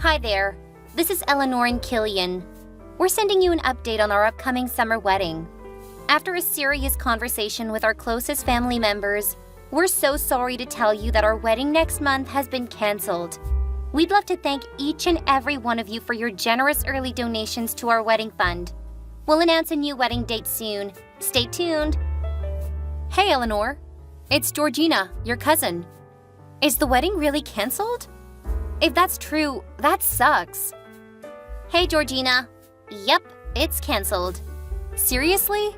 Hi there. This is Eleanor and Killian. We're sending you an update on our upcoming summer wedding. After a serious conversation with our closest family members, we're so sorry to tell you that our wedding next month has been canceled. We'd love to thank each and every one of you for your generous early donations to our wedding fund. We'll announce a new wedding date soon. Stay tuned. Hey, Eleanor. It's Georgina, your cousin. Is the wedding really canceled? If that's true, that sucks. Hey, Georgina. Yep, it's canceled. Seriously?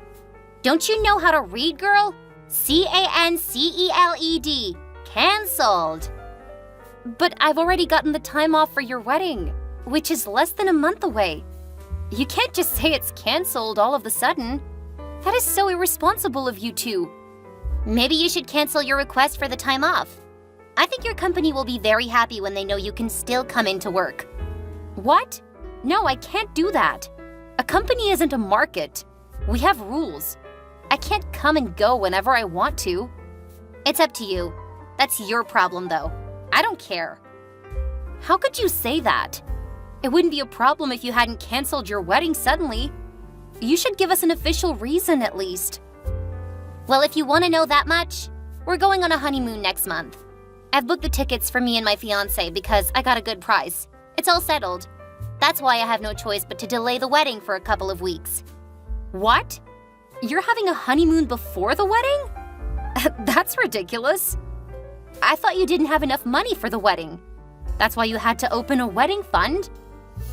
Don't you know how to read, girl? C-A-N-C-E-L-E-D. Canceled. But I've already gotten the time off for your wedding, which is less than a month away. You can't just say it's canceled all of a sudden. That is so irresponsible of you two. Maybe you should cancel your request for the time off. I think your company will be very happy when they know you can still come into work. What? No, I can't do that. A company isn't a market. We have rules. I can't come and go whenever I want to. It's up to you. That's your problem, though. I don't care. How could you say that? It wouldn't be a problem if you hadn't canceled your wedding suddenly. You should give us an official reason at least. Well, if you want to know that much, we're going on a honeymoon next month. I've booked the tickets for me and my fiancé because I got a good price. It's all settled. That's why I have no choice but to delay the wedding for a couple of weeks. What? You're having a honeymoon before the wedding? That's ridiculous. I thought you didn't have enough money for the wedding. That's why you had to open a wedding fund.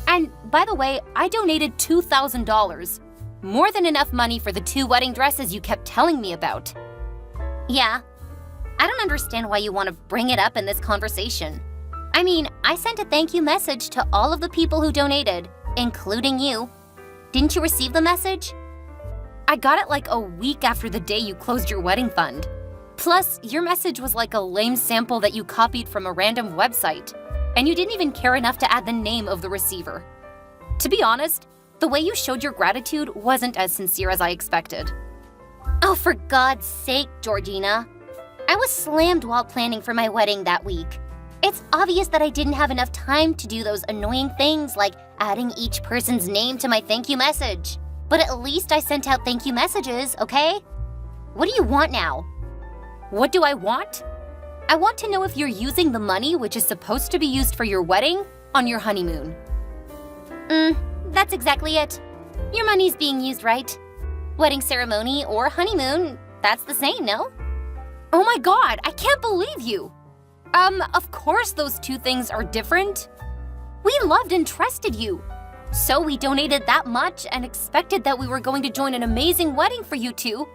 And by the way, I donated $2,000. More than enough money for the 2 wedding dresses you kept telling me about. Yeah. I don't understand why you want to bring it up in this conversation. I mean, I sent a thank you message to all of the people who donated, including you. Didn't you receive the message? I got it like a week after the day you closed your wedding fund. Plus, your message was like a lame sample that you copied from a random website, and you didn't even care enough to add the name of the receiver. To be honest, the way you showed your gratitude wasn't as sincere as I expected. Oh, for God's sake, Georgina. I was slammed while planning for my wedding that week. It's obvious that I didn't have enough time to do those annoying things like adding each person's name to my thank you message. But at least I sent out thank you messages, okay? What do you want now? What do I want? I want to know if you're using the money which is supposed to be used for your wedding on your honeymoon. That's exactly it. Your money's being used right. Wedding ceremony or honeymoon, that's the same, no? Oh my God, I can't believe you! Of course those two things are different. We loved and trusted you. So we donated that much and expected that we were going to join an amazing wedding for you two.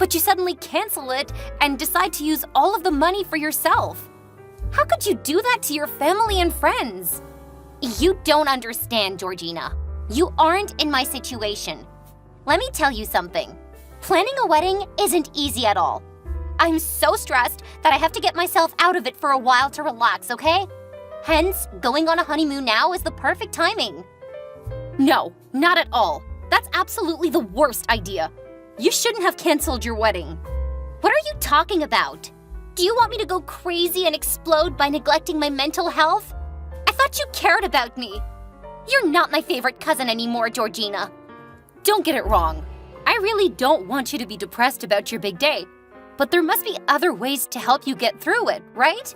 But you suddenly cancel it and decide to use all of the money for yourself. How could you do that to your family and friends? You don't understand, Georgina. You aren't in my situation. Let me tell you something. Planning a wedding isn't easy at all. I'm so stressed that I have to get myself out of it for a while to relax, okay? Hence, going on a honeymoon now is the perfect timing. No, not at all. That's absolutely the worst idea. You shouldn't have canceled your wedding. What are you talking about? Do you want me to go crazy and explode by neglecting my mental health? I thought you cared about me. You're not my favorite cousin anymore, Georgina. Don't get it wrong. I really don't want you to be depressed about your big day. But there must be other ways to help you get through it, right?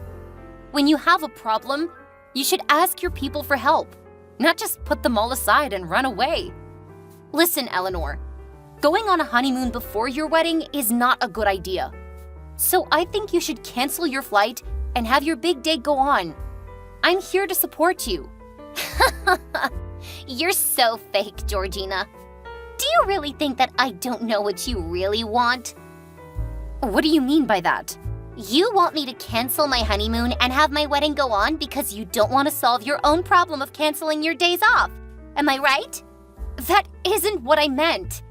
When you have a problem, you should ask your people for help, not just put them all aside and run away. Listen, Eleanor, going on a honeymoon before your wedding is not a good idea. So I think you should cancel your flight and have your big day go on. I'm here to support you. You're so fake, Georgina. Do you really think that I don't know what you really want? What do you mean by that? You want me to cancel my honeymoon and have my wedding go on because you don't want to solve your own problem of canceling your days off. Am I right? That isn't what I meant.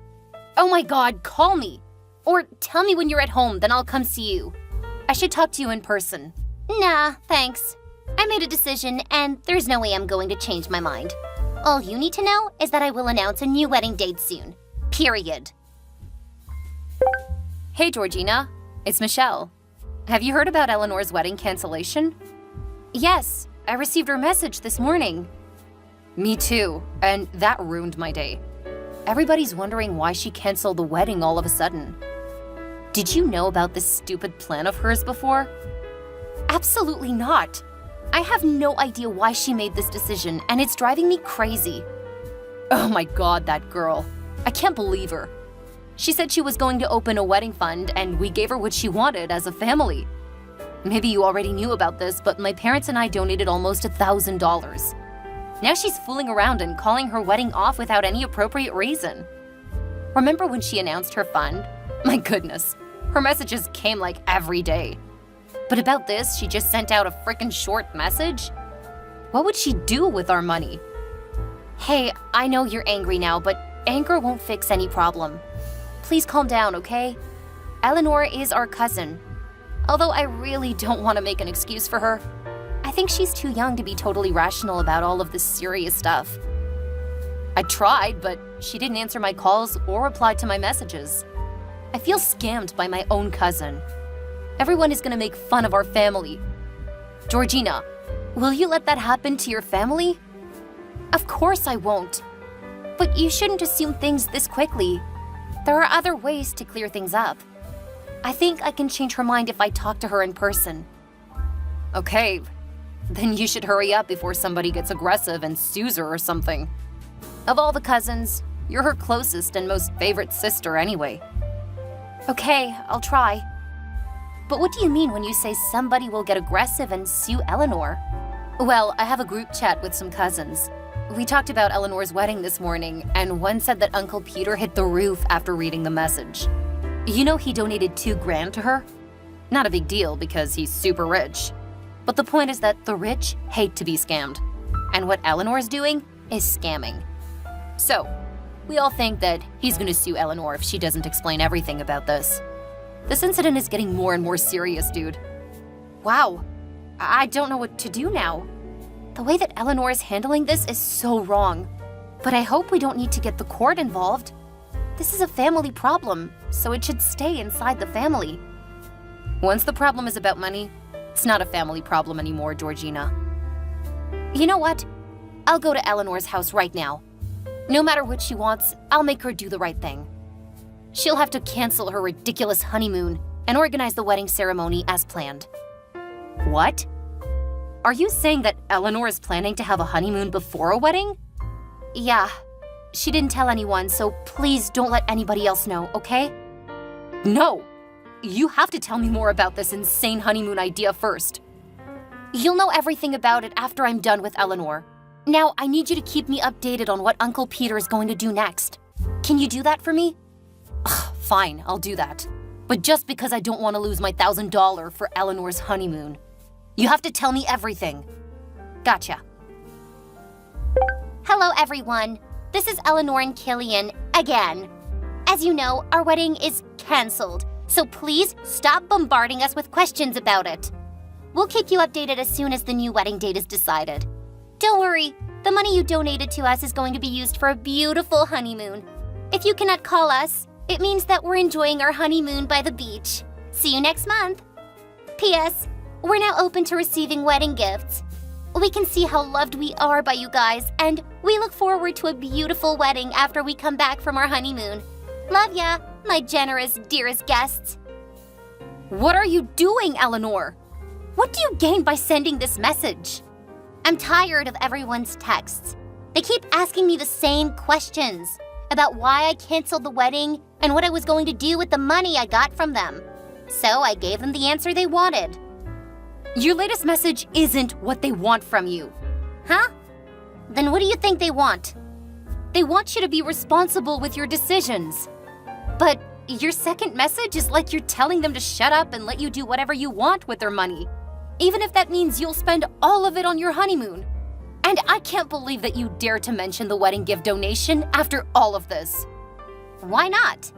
Oh my God, call me. Or tell me when you're at home, then I'll come see you. I should talk to you in person. Nah, thanks. I made a decision and there's no way I'm going to change my mind. All you need to know is that I will announce a new wedding date soon. Period. Hey, Georgina. It's Michelle. Have you heard about Eleanor's wedding cancellation? Yes, I received her message this morning. Me too, and that ruined my day. Everybody's wondering why she canceled the wedding all of a sudden. Did you know about this stupid plan of hers before? Absolutely not. I have no idea why she made this decision, and it's driving me crazy. Oh my god, that girl. I can't believe her. She said she was going to open a wedding fund, and we gave her what she wanted as a family. Maybe you already knew about this, but my parents and I donated almost $1,000. Now she's fooling around and calling her wedding off without any appropriate reason. Remember when she announced her fund? My goodness, her messages came like every day. But about this, she just sent out a frickin' short message? What would she do with our money? Hey, I know you're angry now, but anger won't fix any problem. Please calm down, okay? Eleanor is our cousin. Although I really don't want to make an excuse for her, I think she's too young to be totally rational about all of this serious stuff. I tried, but she didn't answer my calls or reply to my messages. I feel scammed by my own cousin. Everyone is gonna make fun of our family. Georgina, will you let that happen to your family? Of course I won't. But you shouldn't assume things this quickly. There are other ways to clear things up. I think I can change her mind if I talk to her in person. Okay, then you should hurry up before somebody gets aggressive and sues her or something. Of all the cousins, you're her closest and most favorite sister anyway. Okay, I'll try. But what do you mean when you say somebody will get aggressive and sue Eleanor? Well, I have a group chat with some cousins. We talked about Eleanor's wedding this morning, and one said that Uncle Peter hit the roof after reading the message. You know he donated $2,000 to her? Not a big deal because he's super rich. But the point is that the rich hate to be scammed. And what Eleanor's doing is scamming. So, we all think that he's gonna sue Eleanor if she doesn't explain everything about this. This incident is getting more and more serious, dude. Wow, I don't know what to do now. The way that Eleanor is handling this is so wrong. But I hope we don't need to get the court involved. This is a family problem, so it should stay inside the family. Once the problem is about money, it's not a family problem anymore, Georgina. You know what? I'll go to Eleanor's house right now. No matter what she wants, I'll make her do the right thing. She'll have to cancel her ridiculous honeymoon and organize the wedding ceremony as planned. What? Are you saying that Eleanor is planning to have a honeymoon before a wedding? Yeah. She didn't tell anyone, so please don't let anybody else know, okay? No! You have to tell me more about this insane honeymoon idea first. You'll know everything about it after I'm done with Eleanor. Now, I need you to keep me updated on what Uncle Peter is going to do next. Can you do that for me? Ugh, fine, I'll do that. But just because I don't want to lose my $1,000 for Eleanor's honeymoon. You have to tell me everything. Gotcha. Hello, everyone. This is Eleanor and Killian again. As you know, our wedding is canceled, so please stop bombarding us with questions about it. We'll keep you updated as soon as the new wedding date is decided. Don't worry, the money you donated to us is going to be used for a beautiful honeymoon. If you cannot call us, it means that we're enjoying our honeymoon by the beach. See you next month. P.S. We're now open to receiving wedding gifts. We can see how loved we are by you guys, and we look forward to a beautiful wedding after we come back from our honeymoon. Love ya, my generous, dearest guests. What are you doing, Eleanor? What do you gain by sending this message? I'm tired of everyone's texts. They keep asking me the same questions about why I canceled the wedding and what I was going to do with the money I got from them. So I gave them the answer they wanted. Your latest message isn't what they want from you. Huh? Then what do you think they want? They want you to be responsible with your decisions. But your second message is like you're telling them to shut up and let you do whatever you want with their money, even if that means you'll spend all of it on your honeymoon. And I can't believe that you dare to mention the wedding gift donation after all of this. Why not?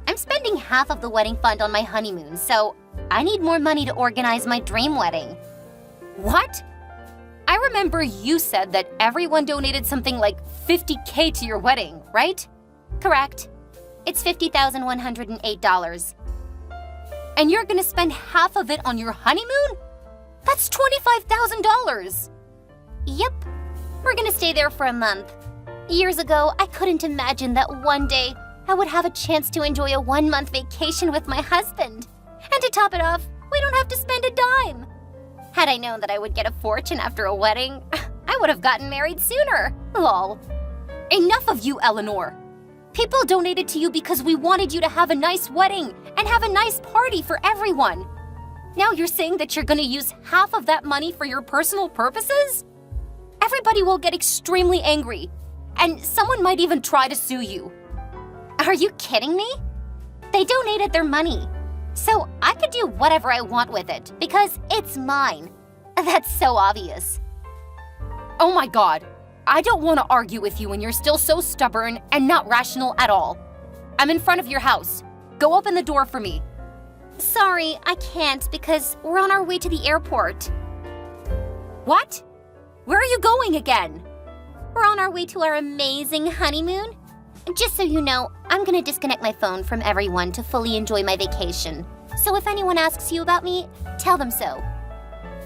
I'm spending half of the wedding fund on my honeymoon, so I need more money to organize my dream wedding. What? I remember you said that everyone donated something like $50,000 to your wedding, right? Correct. It's $50,108. And you're gonna spend half of it on your honeymoon? That's $25,000. Yep, we're gonna stay there for a month. Years ago, I couldn't imagine that one day I would have a chance to enjoy a 1-month vacation with my husband. And to top it off, we don't have to spend a dime. Had I known that I would get a fortune after a wedding, I would have gotten married sooner. Lol. Enough of you, Eleanor. People donated to you because we wanted you to have a nice wedding and have a nice party for everyone. Now you're saying that you're gonna use half of that money for your personal purposes? Everybody will get extremely angry, and someone might even try to sue you. Are you kidding me? They donated their money, so I could do whatever I want with it because it's mine. That's so obvious. Oh my God, I don't want to argue with you when you're still so stubborn and not rational at all. I'm in front of your house. Go open the door for me. Sorry, I can't because we're on our way to the airport. What? Where are you going again? We're on our way to our amazing honeymoon. Just so you know, I'm gonna disconnect my phone from everyone to fully enjoy my vacation. So if anyone asks you about me, tell them so.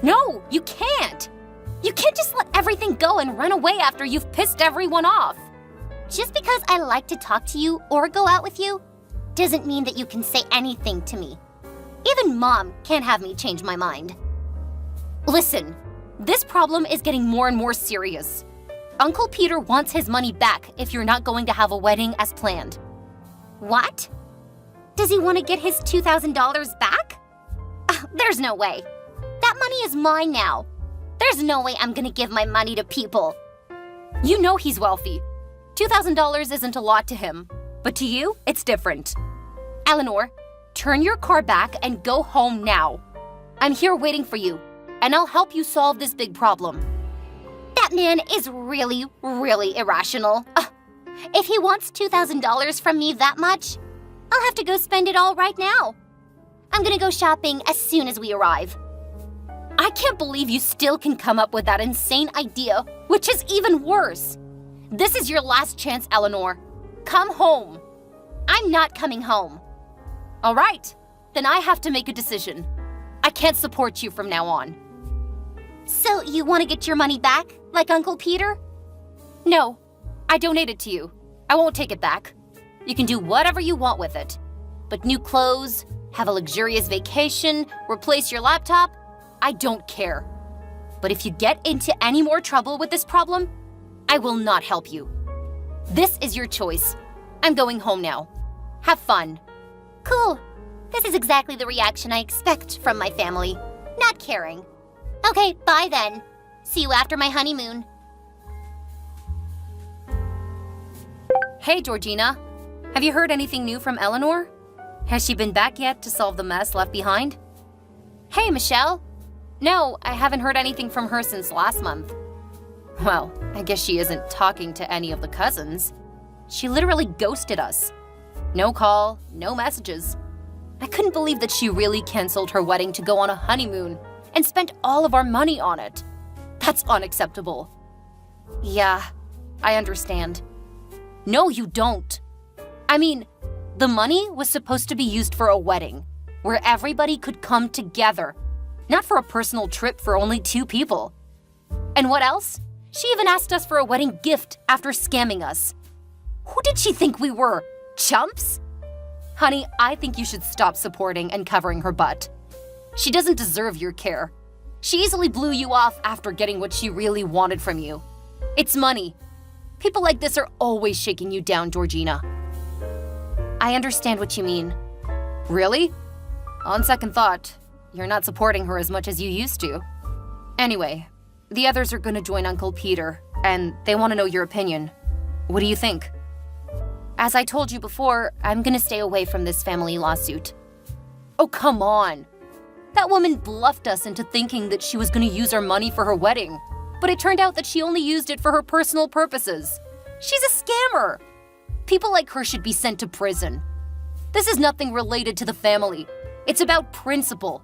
No, you can't! You can't just let everything go and run away after you've pissed everyone off. Just because I like to talk to you or go out with you, doesn't mean that you can say anything to me. Even Mom can't have me change my mind. Listen, this problem is getting more and more serious. Uncle Peter wants his money back if you're not going to have a wedding as planned. What? Does he want to get his $2,000 back? There's no way. That money is mine now. There's no way I'm gonna give my money to people. You know he's wealthy. $2,000 isn't a lot to him, but to you, it's different. Eleanor, turn your car back and go home now. I'm here waiting for you, and I'll help you solve this big problem. That man is really, really irrational. If he wants $2,000 from me that much, I'll have to go spend it all right now. I'm gonna go shopping as soon as we arrive. I can't believe you still can come up with that insane idea, which is even worse. This is your last chance, Eleanor. Come home. I'm not coming home. All right, then I have to make a decision. I can't support you from now on. So you want to get your money back, like Uncle Peter? No, I donated to you. I won't take it back. You can do whatever you want with it. But new clothes, have a luxurious vacation, replace your laptop, I don't care. But if you get into any more trouble with this problem, I will not help you. This is your choice. I'm going home now. Have fun. Cool. This is exactly the reaction I expect from my family. Not caring. Okay, bye then. See you after my honeymoon. Hey, Georgina. Have you heard anything new from Eleanor? Has she been back yet to solve the mess left behind? Hey, Michelle. No, I haven't heard anything from her since last month. Well, I guess she isn't talking to any of the cousins. She literally ghosted us. No call, no messages. I couldn't believe that she really canceled her wedding to go on a honeymoon and spent all of our money on it. That's unacceptable. Yeah, I understand. No, you don't. I mean, the money was supposed to be used for a wedding, where everybody could come together, not for a personal trip for only 2 people. And what else? She even asked us for a wedding gift after scamming us. Who did she think we were? Chumps? Honey, I think you should stop supporting and covering her butt. She doesn't deserve your care. She easily blew you off after getting what she really wanted from you. It's money. People like this are always shaking you down, Georgina. I understand what you mean. Really? On second thought, you're not supporting her as much as you used to. Anyway, the others are gonna join Uncle Peter, and they want to know your opinion. What do you think? As I told you before, I'm gonna stay away from this family lawsuit. Oh, come on. That woman bluffed us into thinking that she was gonna use our money for her wedding, but it turned out that she only used it for her personal purposes. She's a scammer. People like her should be sent to prison. This is nothing related to the family. It's about principle.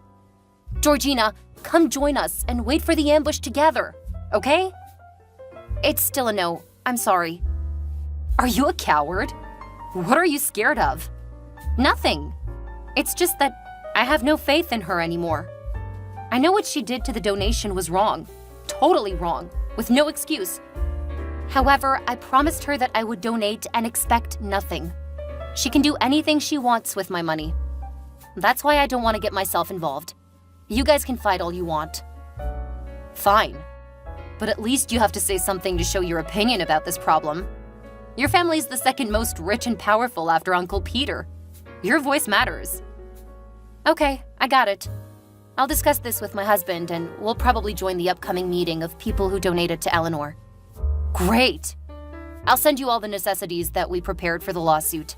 Georgina, come join us and wait for the ambush together, okay? It's still a no. I'm sorry. Are you a coward? What are you scared of? Nothing. It's just that I have no faith in her anymore. I know what she did to the donation was wrong. Totally wrong. with no excuse. However, I promised her that I would donate and expect nothing. She can do anything she wants with my money. That's why I don't want to get myself involved. You guys can fight all you want. Fine. But at least you have to say something to show your opinion about this problem. Your family's the second most rich and powerful after Uncle Peter. Your voice matters. Okay, I got it. I'll discuss this with my husband, and we'll probably join the upcoming meeting of people who donated to Eleanor. Great! I'll send you all the necessities that we prepared for the lawsuit.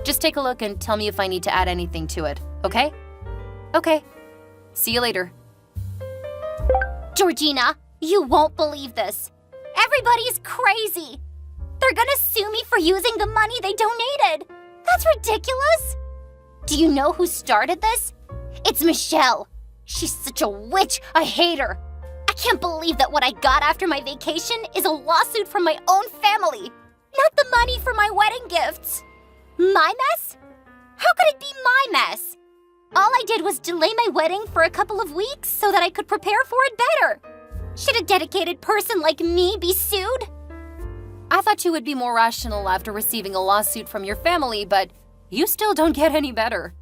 Just take a look and tell me if I need to add anything to it, okay? Okay. See you later. Georgina, you won't believe this. Everybody's crazy. They're gonna sue me for using the money they donated. That's ridiculous. Do you know who started this? It's Michelle. She's such a witch. I hate her. I can't believe that what I got after my vacation is a lawsuit from my own family, not the money for my wedding gifts. My mess? How could it be my mess? All I did was delay my wedding for a couple of weeks so that I could prepare for it better. Should a dedicated person like me be sued? I thought you would be more rational after receiving a lawsuit from your family, but you still don't get any better.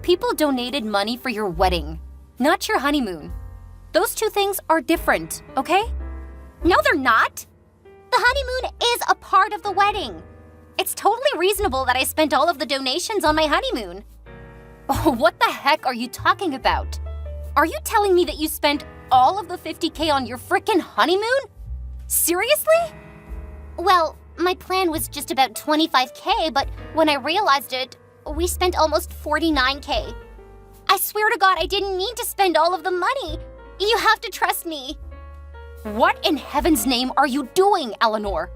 People donated money for your wedding, not your honeymoon. Those two things are different, okay? No, they're not. The honeymoon is a part of the wedding. It's totally reasonable that I spent all of the donations on my honeymoon. Oh, what the heck are you talking about? Are you telling me that you spent all of the $50K on your frickin' honeymoon? Seriously? Well, my plan was just about $25K, but when I realized it, we spent almost $49K. I swear to God, I didn't mean to spend all of the money. You have to trust me. What in heaven's name are you doing, Eleanor?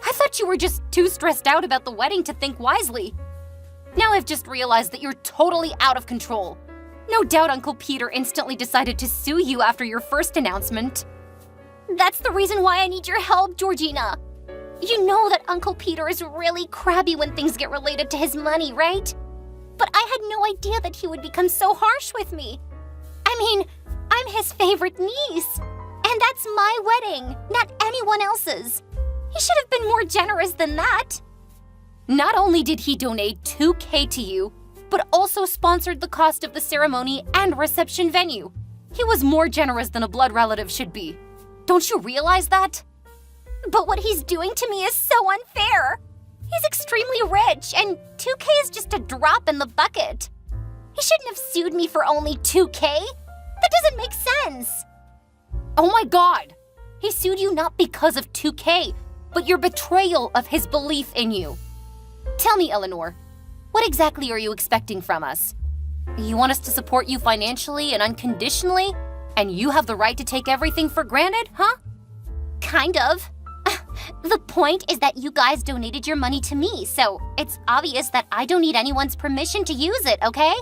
I thought you were just too stressed out about the wedding to think wisely. Now I've just realized that you're totally out of control. No doubt Uncle Peter instantly decided to sue you after your first announcement. That's the reason why I need your help, Georgina. You know that Uncle Peter is really crabby when things get related to his money, right? But I had no idea that he would become so harsh with me. I mean, I'm his favorite niece. And that's my wedding, not anyone else's. He should have been more generous than that. Not only did he donate $2K to you, but also sponsored the cost of the ceremony and reception venue. He was more generous than a blood relative should be. Don't you realize that? But what he's doing to me is so unfair. He's extremely rich, and $2K is just a drop in the bucket. He shouldn't have sued me for only $2K. That doesn't make sense. Oh my God! He sued you not because of $2K, but your betrayal of his belief in you. Tell me, Eleanor, what exactly are you expecting from us? You want us to support you financially and unconditionally, and you have the right to take everything for granted, huh? Kind of. The point is that you guys donated your money to me, so it's obvious that I don't need anyone's permission to use it, okay?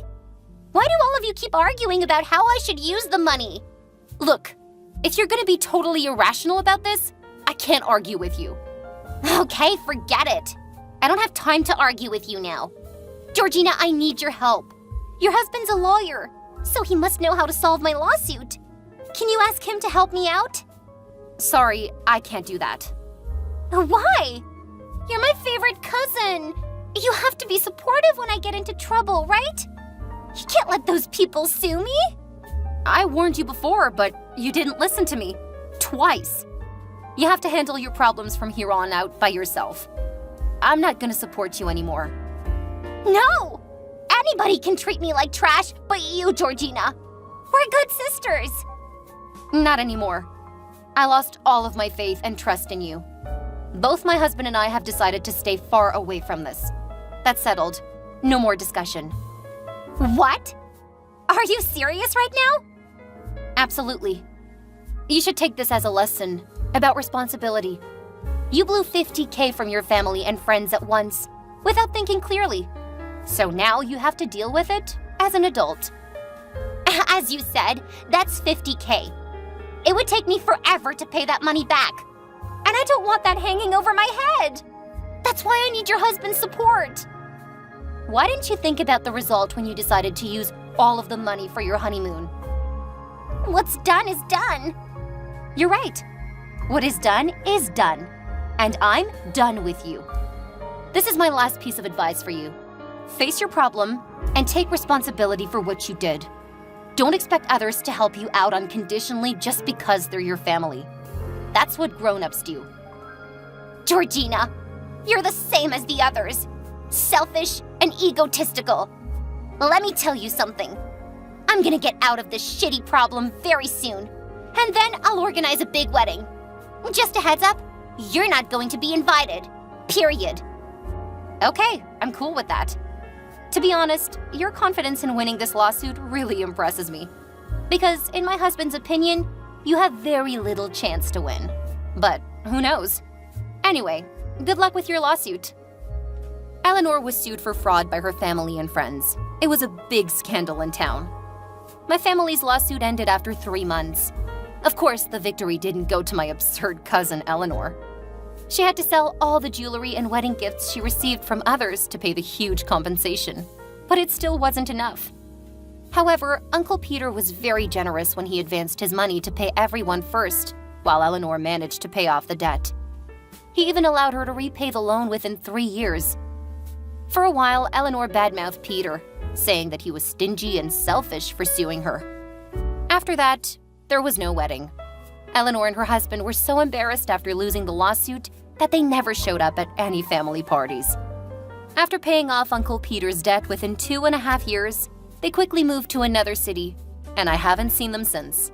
Why do all of you keep arguing about how I should use the money? Look, if you're gonna be totally irrational about this, I can't argue with you. Okay, forget it. I don't have time to argue with you now. Georgina, I need your help. Your husband's a lawyer, so he must know how to solve my lawsuit. Can you ask him to help me out? Sorry, I can't do that. Why? You're my favorite cousin. You have to be supportive when I get into trouble, right? You can't let those people sue me. I warned you before, but you didn't listen to me. Twice. You have to handle your problems from here on out by yourself. I'm not gonna support you anymore. No! Anybody can treat me like trash, but you, Georgina. We're good sisters. Not anymore. I lost all of my faith and trust in you. Both my husband and I have decided to stay far away from this. That's settled. No more discussion. What? Are you serious right now? Absolutely. You should take this as a lesson about responsibility. You blew $50K from your family and friends at once, without thinking clearly. So now you have to deal with it as an adult. As you said, that's $50K. It would take me forever to pay that money back. And I don't want that hanging over my head. That's why I need your husband's support. Why didn't you think about the result when you decided to use all of the money for your honeymoon? What's done is done. You're right. What is done is done. And I'm done with you. This is my last piece of advice for you. Face your problem and take responsibility for what you did. Don't expect others to help you out unconditionally just because they're your family. That's what grown-ups do. Georgina, you're the same as the others. Selfish and egotistical. Let me tell you something. I'm gonna get out of this shitty problem very soon. And then I'll organize a big wedding. Just a heads up, you're not going to be invited. Period. Okay, I'm cool with that. To be honest, your confidence in winning this lawsuit really impresses me. Because in my husband's opinion, you have very little chance to win. But who knows? Anyway, good luck with your lawsuit. Eleanor was sued for fraud by her family and friends. It was a big scandal in town. My family's lawsuit ended after 3 months. Of course, the victory didn't go to my absurd cousin Eleanor. She had to sell all the jewelry and wedding gifts she received from others to pay the huge compensation. But it still wasn't enough. However, Uncle Peter was very generous when he advanced his money to pay everyone first, while Eleanor managed to pay off the debt. He even allowed her to repay the loan within 3 years. For a while, Eleanor badmouthed Peter, saying that he was stingy and selfish for suing her. After that, there was no wedding. Eleanor and her husband were so embarrassed after losing the lawsuit that they never showed up at any family parties. After paying off Uncle Peter's debt within 2.5 years, they quickly moved to another city, and I haven't seen them since.